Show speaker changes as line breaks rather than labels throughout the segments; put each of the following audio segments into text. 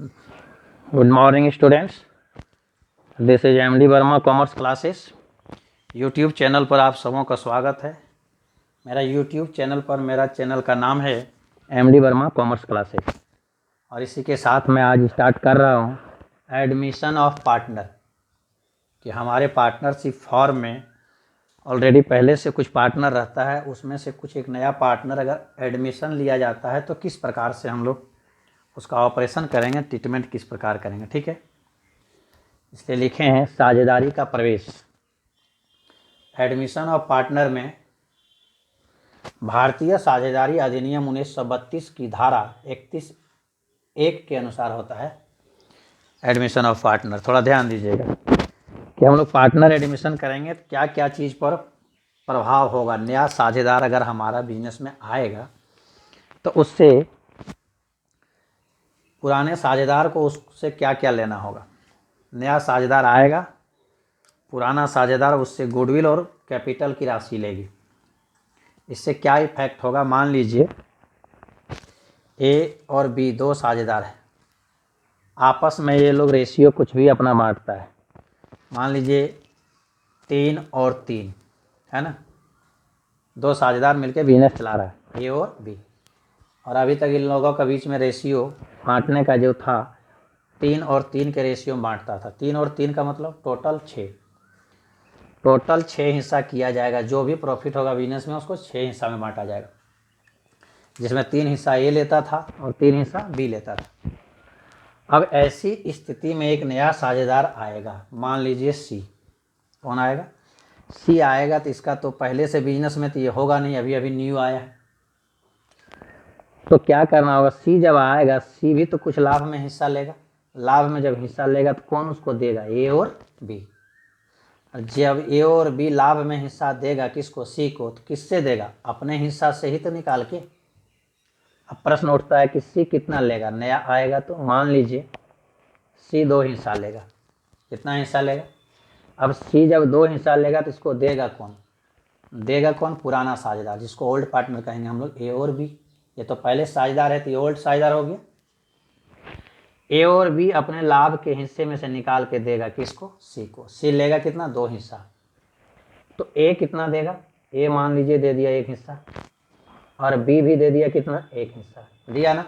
Good morning students, this is MD Verma commerce classes. YouTube channel पर आप सबों का स्वागत है। मेरा यूट्यूब चैनल पर मेरा चैनल का नाम है एमडी वर्मा कॉमर्स क्लासेस और इसी के साथ मैं आज स्टार्ट कर रहा हूँ एडमिशन ऑफ पार्टनर कि हमारे पार्टनरशिप फॉर्म में ऑलरेडी पहले से कुछ पार्टनर रहता है, उसमें से कुछ एक नया पार्टनर अगर एडमिशन लिया जाता है तो किस प्रकार से हम लोग उसका ऑपरेशन करेंगे, ट्रीटमेंट किस प्रकार करेंगे। ठीक है, इसलिए लिखे हैं साझेदारी का प्रवेश। एडमिशन ऑफ पार्टनर में भारतीय साझेदारी अधिनियम 1932 की धारा 31(1) के अनुसार होता है एडमिशन ऑफ पार्टनर। थोड़ा ध्यान दीजिएगा कि हम लोग पार्टनर एडमिशन करेंगे तो क्या क्या चीज़ पर प्रभाव होगा। नया साझेदार अगर हमारा बिजनेस में आएगा तो उससे पुराने साझेदार को उससे क्या क्या लेना होगा। नया साझेदार आएगा, पुराना साझेदार उससे गुडविल और कैपिटल की राशि लेगी। इससे क्या इफेक्ट होगा, मान लीजिए ए और बी दो साझेदार हैं, आपस में ये लोग रेशियो कुछ भी अपना बांटता है। मान लीजिए 3 और 3 है ना, दो साझेदार मिलकर बिजनेस चला रहा है, ए और बी। और अभी तक इन लोगों के बीच में रेशियो बांटने का जो था 3 और 3 के रेशियो में बांटता था। 3 और 3 का मतलब टोटल 6। टोटल 6 हिस्सा किया जाएगा। जो भी प्रॉफिट होगा बिजनेस में उसको 6 हिस्सा में बांटा जाएगा, जिसमें 3 हिस्सा ए लेता था और 3 हिस्सा बी लेता था। अब ऐसी स्थिति में एक नया साझेदार आएगा, मान लीजिए सी। कौन आएगा? सी आएगा। तो इसका तो पहले से बिजनेस में तो ये होगा नहीं, अभी अभी न्यू आया है। तो क्या करना होगा, सी जब आएगा सी भी तो कुछ लाभ में हिस्सा लेगा। लाभ में जब हिस्सा लेगा तो कौन उसको देगा? ए और बी। जब ए और बी लाभ में हिस्सा देगा किसको? सी को। तो किससे देगा? अपने हिस्सा से ही तो निकाल के। अब प्रश्न उठता है कि सी कितना लेगा? नया आएगा तो मान लीजिए सी 2 हिस्सा लेगा। कितना हिस्सा लेगा? अब सी जब 2 हिस्सा लेगा तो इसको देगा कौन? देगा कौन? पुराना साझेदार, जिसको ओल्ड पार्टनर कहेंगे हम लोग, ए और बी। ये तो पहले साझेदार है तो ये ओल्ड साझेदार हो गया। ए और बी अपने लाभ के हिस्से में से निकाल के देगा किसको? सी को। सी लेगा कितना? 2 हिस्सा। तो ए कितना देगा? ए मान लीजिए दे दिया 1 हिस्सा और बी भी दे दिया कितना? 1 हिस्सा दिया ना।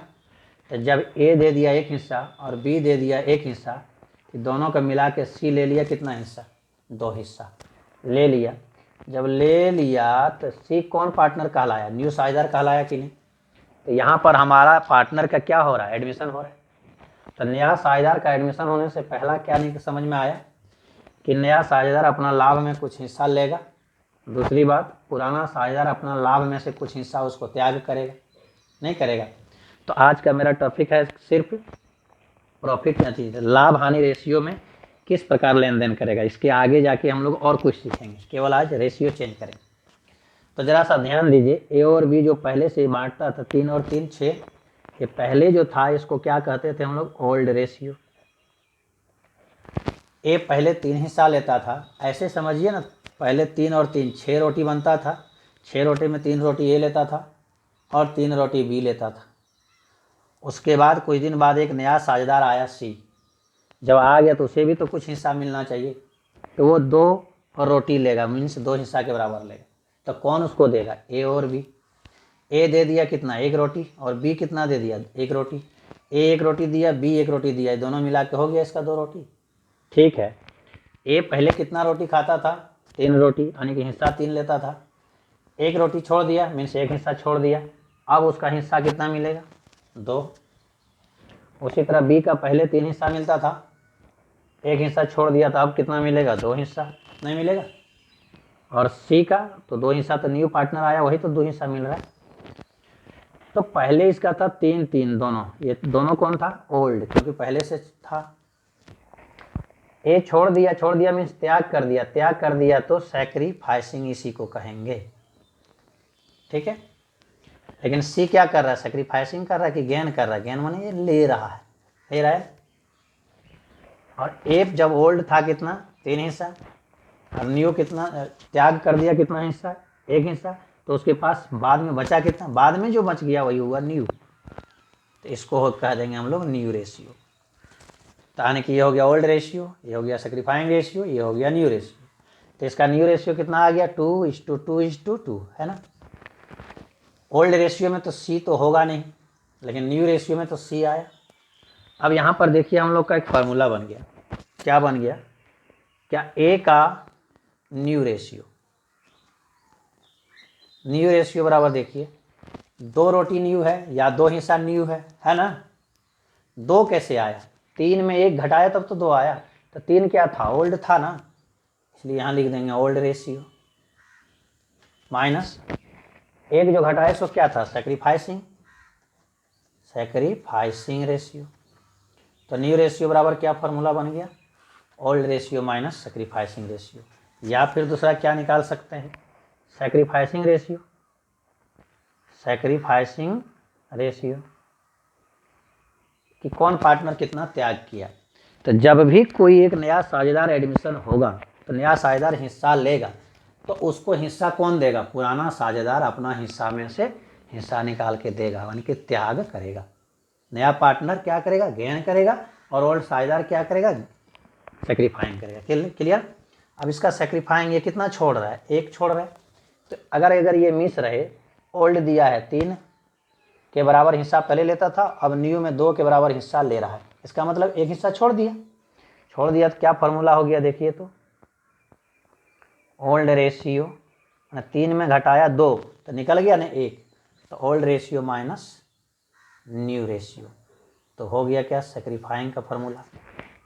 तो जब ए दे दिया 1 हिस्सा और बी दे दिया 1 हिस्सा तो दोनों का मिला के सी ले लिया कितना हिस्सा? 2 हिस्सा ले लिया। जब ले लिया तो सी कौन पार्टनर कहलाया? न्यू साझेदार कहलाया कि नहीं? तो यहाँ पर हमारा पार्टनर का क्या हो रहा है? एडमिशन हो रहा है। तो नया साझेदार का एडमिशन होने से पहला क्या नहीं समझ में आया कि नया साझेदार अपना लाभ में कुछ हिस्सा लेगा। दूसरी बात, पुराना साझेदार अपना लाभ में से कुछ हिस्सा उसको त्याग करेगा, नहीं करेगा। तो आज का मेरा टॉपिक है सिर्फ प्रॉफिट या चीज़ लाभ हानि रेशियो में किस प्रकार लेन देन करेगा। इसके आगे जाके हम लोग और कुछ सीखेंगे, केवल आज रेशियो चेंज करेंगे। तो ज़रा सा ध्यान दीजिए, ए और बी जो पहले से बांटता था 3 और 3 6, ये पहले जो था इसको क्या कहते थे हम लोग? Old ratio. ए पहले 3 हिस्सा लेता था, ऐसे समझिए ना, पहले 3 और 3 6 रोटी बनता था। 6 रोटी में 3 रोटी ए लेता था और 3 रोटी बी लेता था। उसके बाद कुछ दिन बाद एक नया साझेदार आया सी। जब आ गया तो उसे भी तो कुछ हिस्सा मिलना चाहिए, तो वो 2 और रोटी लेगा, मीन्स 2 हिस्सा के बराबर लेगा। तो कौन उसको देगा? ए और बी। ए दे दिया कितना? 1 रोटी और बी कितना दे दिया? 1 रोटी। ए 1 रोटी दिया, बी 1 रोटी दिया, दोनों मिला के हो गया इसका 2 रोटी। ठीक है, ए पहले कितना रोटी खाता था? 3 रोटी, यानी कि हिस्सा 3 लेता था। 1 रोटी छोड़ दिया, मीन्स 1 हिस्सा छोड़ दिया। अब उसका हिस्सा कितना मिलेगा? 2। उसी तरह बी का पहले 3 हिस्सा मिलता था, 1 हिस्सा छोड़ दिया था, अब कितना मिलेगा? 2 हिस्सा नहीं मिलेगा। और सी का तो 2 हिस्सा, तो न्यू पार्टनर आया वही तो 2 हिस्सा मिल रहा है। तो पहले इसका था 3 3 दोनों, ये दोनों कौन था? ओल्ड, क्योंकि पहले से था। ए छोड़ दिया मीन्स त्याग कर दिया। त्याग कर दिया तो सैक्रिफाइसिंग इसी को कहेंगे। ठीक है, लेकिन सी क्या कर रहा है? सैक्रिफाइसिंग कर रहा है कि गेन कर रहा है? गेन माने ये ले रहा है, ले रहा है। और ए जब ओल्ड था कितना? 3 हिस्सा, और न्यू कितना? त्याग कर दिया कितना हिस्सा? 1 हिस्सा। तो उसके पास बाद में बचा कितना? बाद में जो बच गया वही हुआ न्यू। तो इसको कह देंगे हम लोग न्यू रेशियो। तो यानी कि ये हो गया ओल्ड रेशियो, ये हो गया सेक्रीफाइंग रेशियो, ये हो गया न्यू रेशियो। तो इसका न्यू रेशियो कितना आ गया 2:2:2 है ना। ओल्ड रेशियो में तो सी तो होगा नहीं, लेकिन न्यू रेशियो में तो सी आया। अब यहाँ पर देखिए हम लोग का एक फार्मूला बन गया। क्या बन गया? क्या ए का न्यू रेशियो, न्यू रेशियो बराबर देखिए 2 रोटी न्यू है या 2 हिस्सा न्यू है ना। 2 कैसे आया? 3 में 1 घटाया तब तो 2 आया। तो 3 क्या था? ओल्ड था ना, इसलिए यहाँ लिख देंगे ओल्ड रेशियो, माइनस 1 जो घटाया सो क्या था? Sacrificing ratio. तो न्यू रेशियो बराबर क्या फार्मूला बन गया? Old ratio minus sacrificing ratio. या फिर दूसरा क्या निकाल सकते हैं? सेक्रीफाइसिंग रेशियो, सेक्रीफाइसिंग रेशियो कि कौन पार्टनर कितना त्याग किया। तो जब भी कोई एक नया साझेदार एडमिशन होगा तो नया साझेदार हिस्सा लेगा, तो उसको हिस्सा कौन देगा? पुराना साझेदार अपना हिस्सा में से हिस्सा निकाल के देगा, यानी कि त्याग करेगा। नया पार्टनर क्या करेगा? गेन करेगा, और ओल्ड साझेदार क्या करेगा? सेक्रीफाइंग करेगा। क्लियर? अब इसका सेक्रीफाइंग ये कितना छोड़ रहा है? 1 छोड़ रहा है। तो अगर ये मिस रहे, ओल्ड दिया है 3 के बराबर हिस्सा पहले लेता था, अब न्यू में 2 के बराबर हिस्सा ले रहा है, इसका मतलब 1 हिस्सा छोड़ दिया। तो क्या फार्मूला हो गया देखिए, तो ओल्ड रेशियो 3 में घटाया 2 तो निकल गया ना 1, तो old ratio minus new ratio, तो हो गया क्या? सेक्रीफाइंग का फार्मूला।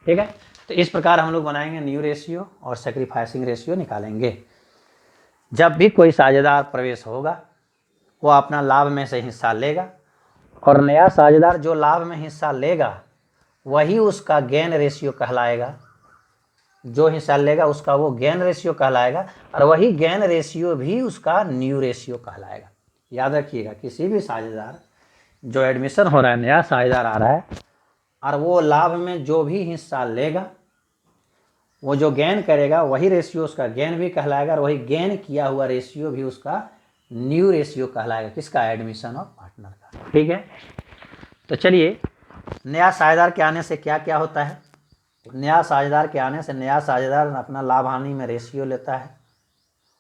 ठीक है, तो इस प्रकार हम लोग बनाएंगे न्यू रेशियो और सेक्रीफाइसिंग रेशियो निकालेंगे। जब भी कोई साझेदार प्रवेश होगा वो अपना लाभ में से हिस्सा लेगा, और नया साझेदार जो लाभ में हिस्सा लेगा वही उसका गेन रेशियो कहलाएगा। जो हिस्सा लेगा उसका वो गेन रेशियो कहलाएगा, और वही गेन रेशियो भी उसका न्यू रेशियो कहलाएगा। याद रखिएगा, किसी भी साझेदार जो एडमिशन हो रहा है, नया साझेदार आ रहा है, और वो लाभ में जो भी हिस्सा लेगा, वो जो गेन करेगा वही रेशियो उसका गेन भी कहलाएगा, और वही गेन किया हुआ रेशियो भी उसका न्यू रेशियो कहलाएगा। किसका? एडमिशन ऑफ पार्टनर का। ठीक है, तो चलिए, नया साझेदार के आने से क्या क्या होता है? नया साझेदार के आने से नया साझेदार अपना लाभ हानि में रेशियो लेता है,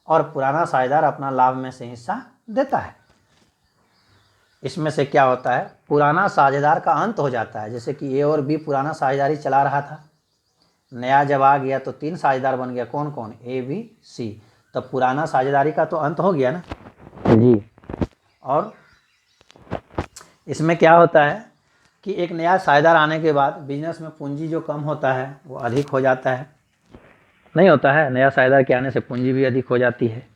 और पुराना साझेदार अपना लाभ में से हिस्सा देता है। इसमें से क्या होता है? पुराना साझेदार का अंत हो जाता है। जैसे कि ए और बी पुराना साझेदारी चला रहा था, नया जब आ गया तो 3 साझेदार बन गया। कौन कौन? ए, बी, सी। तो पुराना साझेदारी का तो अंत हो गया ना जी। और इसमें क्या होता है कि एक नया साझेदार आने के बाद बिजनेस में पूंजी जो कम होता है वो अधिक हो जाता है, नहीं होता है? नया साझेदार के आने से पूंजी भी अधिक हो जाती है।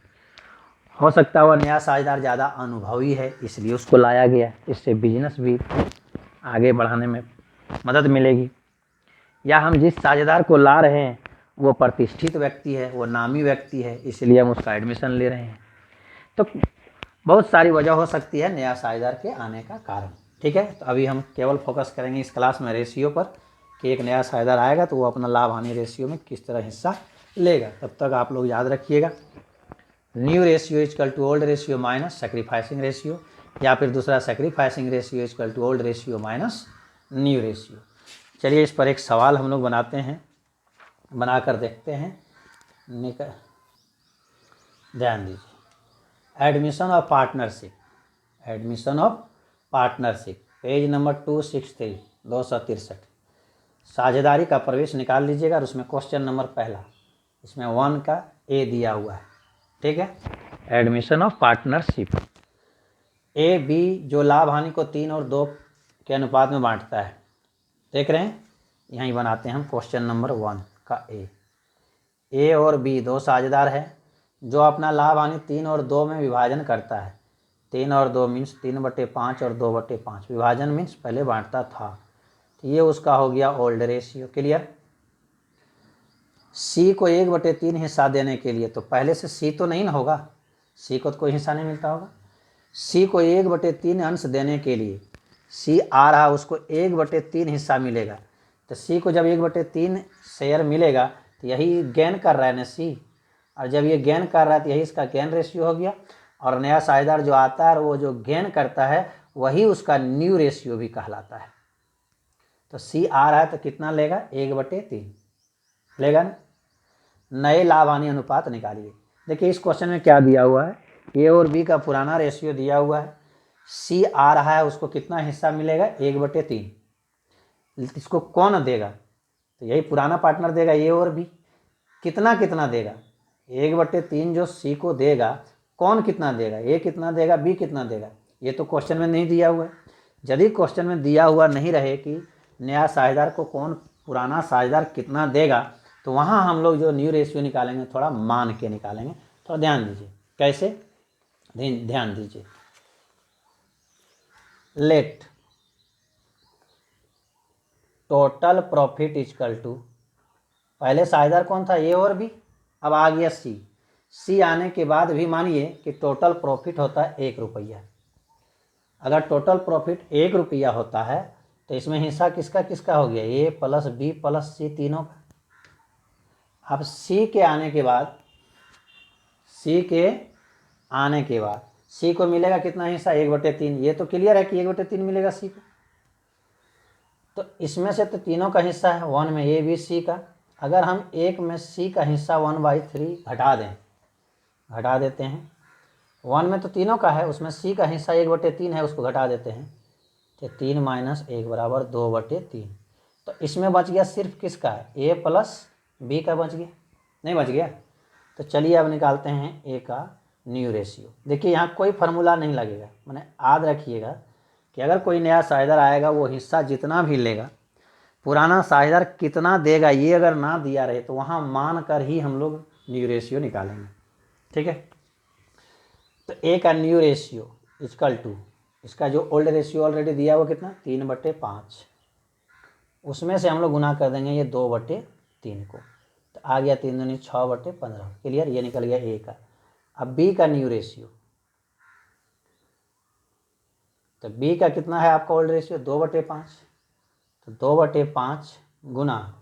हो सकता है वह नया साझेदार ज़्यादा अनुभवी है, इसलिए उसको लाया गया, इससे बिजनेस भी आगे बढ़ाने में मदद मिलेगी। या हम जिस साझेदार को ला रहे हैं वो प्रतिष्ठित व्यक्ति है, वो नामी व्यक्ति है, इसलिए हम उसका एडमिशन ले रहे हैं। तो बहुत सारी वजह हो सकती है नया साझेदार के आने का कारण। ठीक है, तो अभी हम केवल फोकस करेंगे इस क्लास में रेशियो पर, कि एक नया साझेदार आएगा तो वो अपना लाभ हानि रेशियो में किस तरह हिस्सा लेगा। तब तक आप लोग याद रखिएगा, new ratio equal to old ratio minus sacrificing ratio, या फिर दूसरा sacrificing ratio equal to old ratio minus new ratio. चलिए, इस पर एक सवाल हम लोग बनाते हैं, बनाकर देखते हैं। ध्यान दीजिए, admission of partnership, admission of partnership, page number 263, 263। साझेदारी का प्रवेश निकाल लीजिएगा, और उसमें क्वेश्चन नंबर पहला, इसमें 1 का ए दिया हुआ है। ठीक है, admission of partnership, A B जो लाभ हानि को 3 और 2 के अनुपात में बांटता है। देख रहे हैं, यहीं बनाते हैं हम क्वेश्चन नंबर 1 का ए और बी 2 साझेदार है जो अपना लाभ हानि 3 और 2 में विभाजन करता है। 3 और 2 मीन्स 3/5 और 2/5, विभाजन मीन्स पहले बांटता था। तो ये उसका हो गया ओल्ड रेशियो। क्लियर? सी को 1/3 हिस्सा देने के लिए, तो पहले से सी तो नहीं ना होगा, सी को तो कोई हिस्सा नहीं मिलता होगा। सी को 1/3 अंश देने के लिए, सी आ रहा, उसको 1/3 हिस्सा मिलेगा। तो सी को जब 1/3 शेयर मिलेगा तो यही गेन कर रहा है ना सी, और जब ये गेन कर रहा है तो यही इसका गेन रेशियो हो गया। और नया साझेदार जो आता है वो जो गेन करता है वही उसका न्यू रेशियो भी कहलाता है। तो सी आ रहा है तो कितना लेगा, 1/3 लेगा ना। नए लाभ हानि अनुपात निकालिए। देखिए इस क्वेश्चन में क्या दिया हुआ है, ए और बी का पुराना रेशियो दिया हुआ है, सी आ रहा है उसको कितना हिस्सा मिलेगा, 1/3। इसको कौन देगा, तो यही पुराना पार्टनर देगा, ए और बी। कितना कितना देगा, 1/3 जो सी को देगा, कौन कितना देगा, ए कितना देगा, बी कितना देगा, ये तो क्वेश्चन में नहीं दिया हुआ है। यदि क्वेश्चन में दिया हुआ नहीं रहे कि नया साझेदार को कौन पुराना साझेदार कितना देगा, तो वहाँ हम लोग जो न्यू रेशियो निकालेंगे थोड़ा मान के निकालेंगे। थोड़ा ध्यान दीजिए कैसे, ध्यान दीजिए। Let total profit equal to, पहले साझेदार कौन था, ए और बी, अब आ गया सी। सी आने के बाद भी मानिए कि टोटल प्रॉफिट होता है 1 रुपया। अगर टोटल प्रॉफिट 1 रुपया होता है तो इसमें हिस्सा किसका किसका हो गया, ए प्लस बी प्लस सी तीनों का। अब सी के आने के बाद, सी को मिलेगा कितना हिस्सा, 1/3। ये तो क्लियर है कि 1/3 मिलेगा सी को। तो इसमें से तो तीनों का हिस्सा है, 1 में ए बी सी का। अगर हम 1 में सी का हिस्सा 1/3 घटा देते हैं, 1 में तो तीनों का है, उसमें सी का हिस्सा 1/3 है, उसको घटा देते हैं, तो 3 - 1 बराबर 2/3। तो इसमें बच गया सिर्फ किसका, ए प्लस बी का बच गया, नहीं बच गया। तो चलिए अब निकालते हैं ए का न्यू रेशियो। देखिए यहाँ कोई फार्मूला नहीं लगेगा, मैंने याद रखिएगा कि अगर कोई नया साझेदार आएगा वो हिस्सा जितना भी लेगा, पुराना साझेदार कितना देगा ये अगर ना दिया रहे तो वहाँ मान कर ही हम लोग न्यू रेशियो निकालेंगे। ठीक है, तो ए का न्यू रेशियो इक्वल टू, इसका जो ओल्ड रेशियो ऑलरेडी दिया हुआ कितना, 3/5, उसमें से हम लोग गुना कर देंगे ये 2/3 को, तो आ गया 3 दूनी 6/15। क्लियर, ये निकल गया ए का। अब बी का न्यू रेशियो, तो बी का कितना है आपका ओल्ड रेशियो, 2/5, तो 2/5 गुना,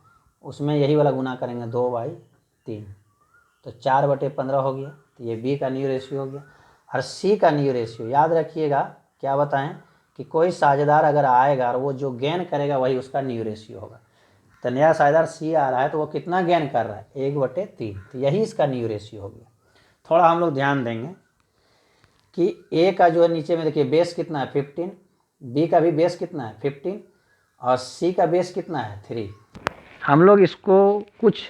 उसमें यही वाला गुना करेंगे 2/3, तो 4/15 हो गया। तो ये बी का न्यू रेशियो हो गया। और सी का न्यू रेशियो याद रखिएगा, क्या बताएं कि कोई साझेदार अगर आएगा और वो जो गेन करेगा वही उसका न्यू रेशियो होगा। तो नया साझेदार सी आ रहा है तो वो कितना गेन कर रहा है, 1/3, तो यही इसका न्यू रेशियो हो गया। थोड़ा हम लोग ध्यान देंगे कि ए का जो है नीचे में देखिए बेस कितना है 15, बी का भी बेस कितना है 15, और सी का बेस कितना है 3। हम लोग इसको कुछ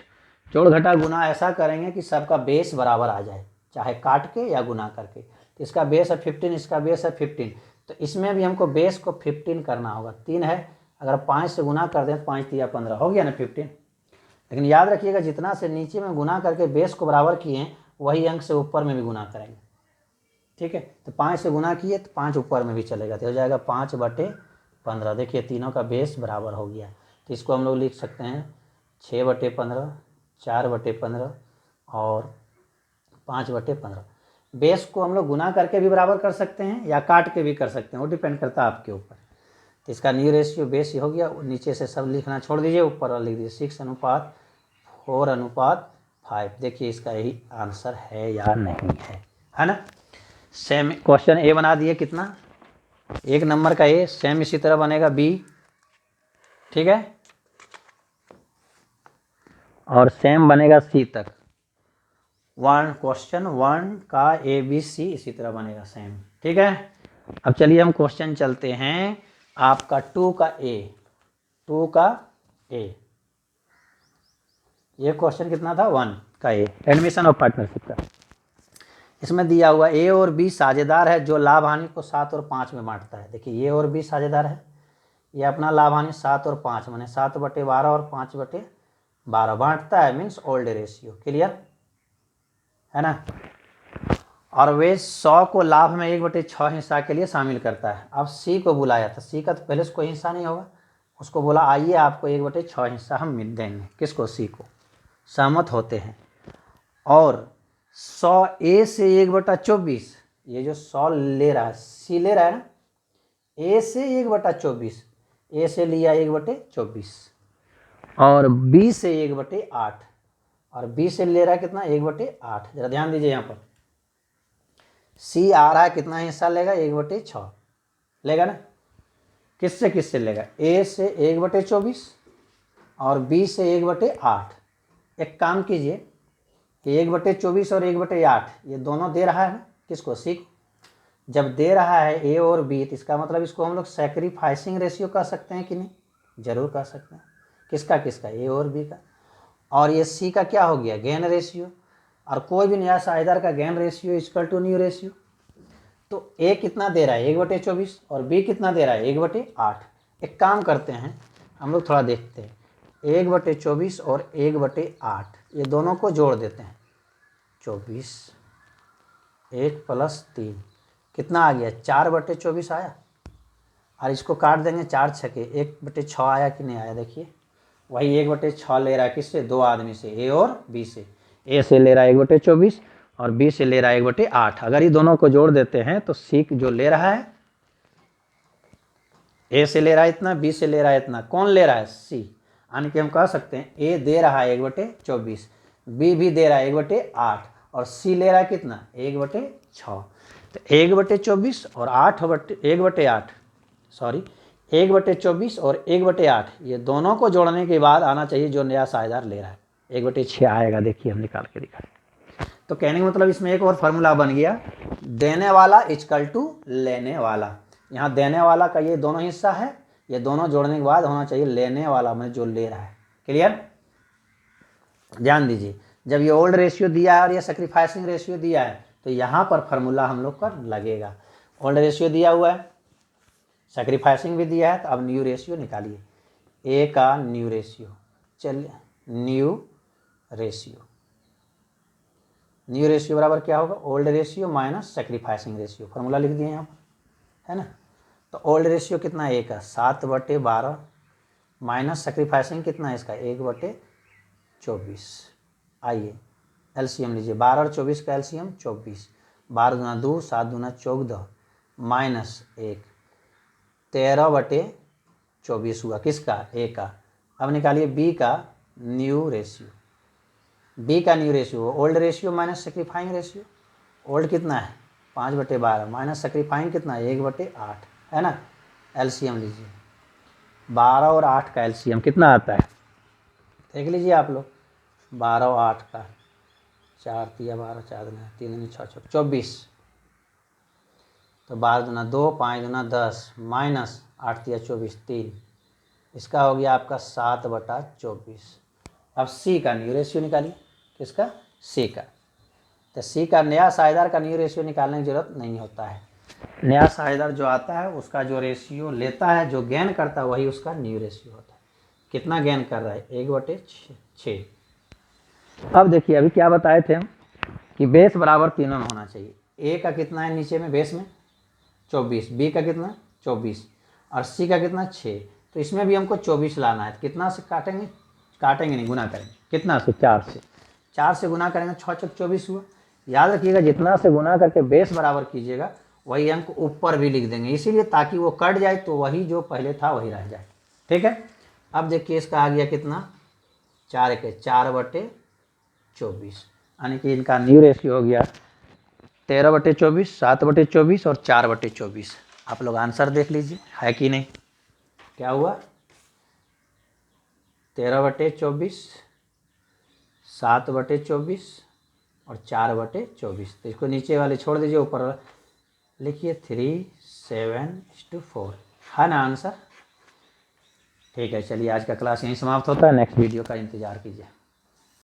जोड़ घटा गुना ऐसा करेंगे कि सबका बेस बराबर आ जाए, चाहे काट के या गुना करके। तो इसका बेस है 15, इसका बेस है 15, तो इसमें भी हमको बेस को 15 करना होगा। 3 है, अगर 5 से गुना कर दें तो 5 × 15 हो गया ना 15। लेकिन याद रखिएगा जितना से नीचे में गुना करके बेस को बराबर किए वही अंक से ऊपर में भी गुना करेंगे। ठीक है, तो 5 से गुना किए तो 5 ऊपर में भी चलेगा, तो हो जाएगा 5/15। देखिए तीनों का बेस बराबर हो गया, तो इसको हम लोग लिख सकते हैं 6/15, 4/15 और 5/15। बेस को हम लोग गुना करके भी बराबर कर सकते हैं या काट के भी कर सकते हैं, वो डिपेंड करता है आपके ऊपर। तो इसका न्यू रेशियो बेस हो गया, नीचे से सब लिखना छोड़ दीजिए, ऊपर और लिख दीजिए 6:4:5। देखिए इसका यही आंसर है या नहीं है ना। सेम क्वेश्चन ए बना दिए, कितना 1 नंबर का ए, सेम इसी तरह बनेगा बी। ठीक है, और सेम बनेगा सी तक। क्वेश्चन 1 का ए बी सी इसी तरह बनेगा सेम। ठीक है, अब चलिए हम क्वेश्चन चलते हैं आपका 2 का ए। ये क्वेश्चन कितना था, 1 का ए, एडमिशन ऑफ पार्टनरशिप का। इसमें दिया हुआ ए और बी साझेदार है जो लाभ हानि को 7 और 5 में बांटता है। देखिए ए और बी साझेदार है, ये अपना लाभ हानि 7 और 5 माने 7/12 और 5/12 बांटता है, मीन्स ओल्ड रेशियो। क्लियर है ना। और वे 100 को लाभ में 1/6 हिस्सा के लिए शामिल करता है। अब सी को बुलाया था, सी का तो पहले से कोई हिस्सा नहीं होगा, उसको बोला आइए आपको 1/6 हिस्सा हम मिल देंगे। किसको, सी को। सहमत होते हैं। और 100 ए से 1/24, ये जो 100 ले रहा है सी ले रहा है ना, ए से 1/24, ए से लिया 1/24, और बी से 1/8, और बी से ले रहा है कितना 1/8। जरा ध्यान दीजिए यहाँ पर, सी आ रहा है कितना हिस्सा लेगा 1/6 लेगा ना, किससे किससे लेगा, ए से 1/24 और बी से 1/8। एक काम कीजिए, 1/24 और 1/8 ये दोनों दे रहा है किसको, सी को। जब दे रहा है ए और बी तो इसका मतलब इसको हम लोग सैक्रिफाइसिंग रेशियो कह सकते हैं कि नहीं, जरूर कह सकते हैं। किसका किसका, ए और बी का। और ये सी का क्या हो गया, गेन रेशियो। और कोई भी नया साझेदार का gain ratio equal to new ratio. तो ए कितना दे रहा है 1/24 और बी कितना दे रहा है 1/8। एक काम करते हैं हम लोग थोड़ा देखते हैं, 1/24 और 1/8 ये दोनों को जोड़ देते हैं, 24 1 + 3 कितना आ गया 4/24 आया। और इसको काट देंगे 4 छके 1/6 आया कि नहीं आया, देखिए वही 1/6 ले रहा है किससे, दो आदमी से, ए और बी से। ए से ले रहा है 1/24 और बी से ले रहा है 1/8। अगर ये दोनों को जोड़ देते हैं तो सी जो ले रहा है, ए से ले रहा है इतना, बी से ले रहा है इतना, कौन ले रहा है, सी। यानी कि हम कह सकते हैं ए दे रहा है 1/24, बी भी दे रहा है 1/8 और सी ले रहा है कितना 1/6। तो 1/24 और 1/8 सॉरी 1/24 और 1/8 ये दोनों को जोड़ने के बाद आना चाहिए जो नया साझेदार ले रहा है, 1/6 आएगा। देखिए हम निकाल के दिखा। तो कहने का मतलब इसमें एक और फार्मूला बन गया, देने वाला इक्वल टू लेने वाला। यहाँ देने वाला का ये दोनों हिस्सा है, ये दोनों जोड़ने के बाद होना चाहिए लेने वाला में जो ले रहा है। क्लियर, ध्यान दीजिए। जब ये ओल्ड रेशियो दिया है और ये सैक्रिफाइसिंग रेशियो दिया है तो यहाँ पर फार्मूला हम लोग का लगेगा। ओल्ड रेशियो दिया हुआ है, सैक्रिफाइसिंग भी दिया है, तो अब न्यू रेशियो निकालिए। ए का न्यू रेशियो, चलिए न्यू रेशियो, न्यू रेशियो बराबर क्या होगा, old ratio minus sacrificing ratio. Formula लिख दिए यहाँ पर, है ना। तो ओल्ड रेशियो कितना है, ए का 7/12 माइनस सैक्रिफाइसिंग कितना है इसका 1/24। आइए एलसीएम लीजिए, 12 और 24 का एलसीएम 24, 12 दूना 2, 7 दूना 14 माइनस 1, 13/24 हुआ किसका, ए का। अब निकालिए बी का न्यू रेशियो, बी का new ratio old ratio minus sacrificing ratio. Old कितना है 5/12 माइनस सैक्रिफाइंग कितना है 1/8, है ना। एलसीएम लीजिए, 12 और 8 का एलसीएम कितना आता है, देख लीजिए आप लोग, 12 और 8 का 4 तिया 12, 4 दूना 3 दूनी 6 6 24, तो 12 दूना 2, 5 दूना 10 माइनस 8 तिया 24 3, इसका हो गया आपका 7/24। अब सी का न्यू रेशियो निकालिए, किसका, सी का। तो सी का नया साझेदार का न्यू रेशियो निकालने की जरूरत नहीं होता है। नया साझेदार जो आता है उसका जो रेशियो लेता है, जो गेन करता है वही उसका न्यू रेशियो होता है। कितना गेन कर रहा है 1/6। अब देखिए अभी क्या बताए थे हम कि बेस बराबर तीनों में होना चाहिए। ए का कितना है नीचे में बेस में 24, बी का कितना 24 और सी का कितना 6। तो इसमें भी हमको 24 लाना है। कितना से काटेंगे नहीं, गुना करेंगे। कितना से, 4 से गुना करेंगे, 6 × 24 हुआ। याद रखिएगा जितना से गुना करके बेस बराबर कीजिएगा वही अंक ऊपर भी लिख देंगे, इसीलिए ताकि वो कट जाए तो वही जो पहले था वही रह जाए। ठीक है, अब देखिए इसका आ गया कितना 4 के 4/24, यानी कि इनका न्यू रेशियो हो गया 13/24, 7/24 और 4/24। आप लोग आंसर देख लीजिए है कि नहीं, क्या हुआ 13/24, 7/24 और 4/24। तो इसको नीचे वाले छोड़ दीजिए, ऊपर लिखिए 3 7:4, है ना आंसर। ठीक है, चलिए आज का क्लास यहीं समाप्त होता है, नेक्स्ट वीडियो का इंतज़ार कीजिए।